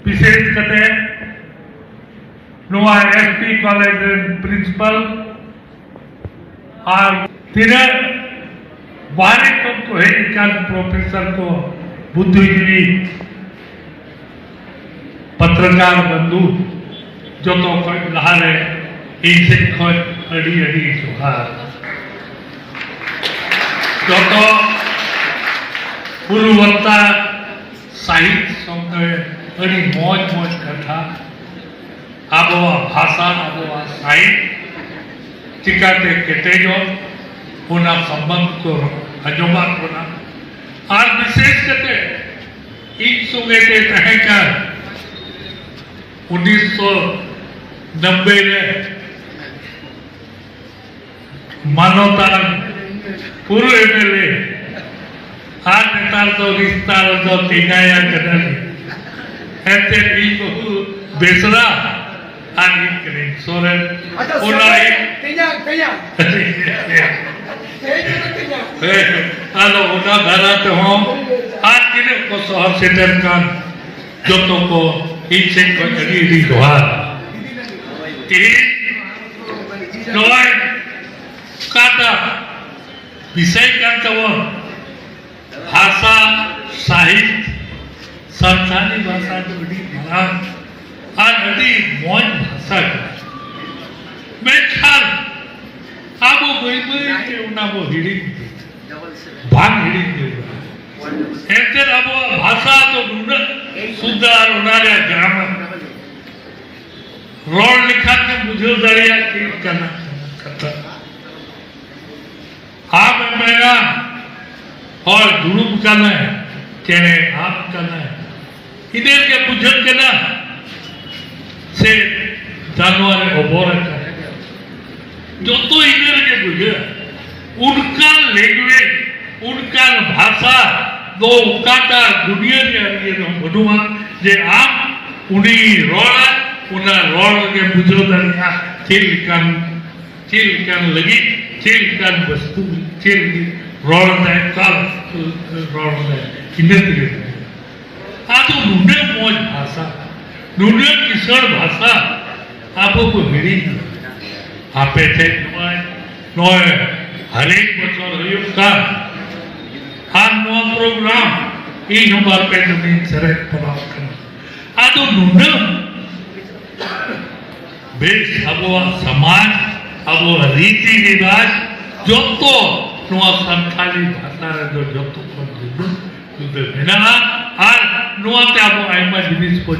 विशेष कते नोआ SP college principal और तीनों बारे को है इकान प्रोफेसर को बुद्धिजीवी पत्रकार बंधु जो तो लहारे इनसे खोज अड़ी अड़ी जोहार जो तो गुणवत्ता साहित्य संगे अड़ी मौज मौज कथा आबोआ भाषा आबोआ साहित्य चिकाते केटेजो होना संबंध को अजोबा कोना और विशेष करते इन सुगे के तहकर 1990 में मानवता पूर्व एमएलए आज नेतार तो विस्तार जो तिगाया कदली ऐसे भी बहु बेसरा आगे करें सोरेन उन्हें हेलो उन्हें घरा तो हम आज किने को शहर सेटर का जो तो को इनसे को अड़ी दोहार तीन नोए काटा विषय का तो भाषा साहित्य संस्थानी भाषा तो बड़ी महान और बड़ी मौज भाषा मैं ख्याल आबो कोई के उना वो हिड़ी भाग हिड़ी ऐसे आबो भाषा तो ढूंढ सुधार उनारे ग्रामर रोड लिखा के मुझे दरिया की करना करता आप मेरा और दुरुप करना है कहने आप करना है इधर के बुझन के ना से जानवर ओबोर करे जो तो इधर के बुझे उनका लैंग्वेज उनका भाषा दो काटा दुनिया के अंदर हम बनुआ जे आप उन्हीं रोड़ा उन्हें रोड के बुझो दरिया चिल लगी चिल वस्तु चिल रोड है काल रोड है किन्नत के आ तो नुने मौज भाषा नुने किशोर भाषा आपको को हिड़ी आपे थे नोए हर एक बच्चों रहियो का हाँ नो प्रोग्राम ये नंबर पे जमीन सरे प्राप्त करना आ तो नुने बेस अबो समाज अबो रीति रिवाज जो तो नुआ संथाली भाषा रे जो तो को जुदो जुदो मेना और नुआ ते अबो आइमा जिनिस को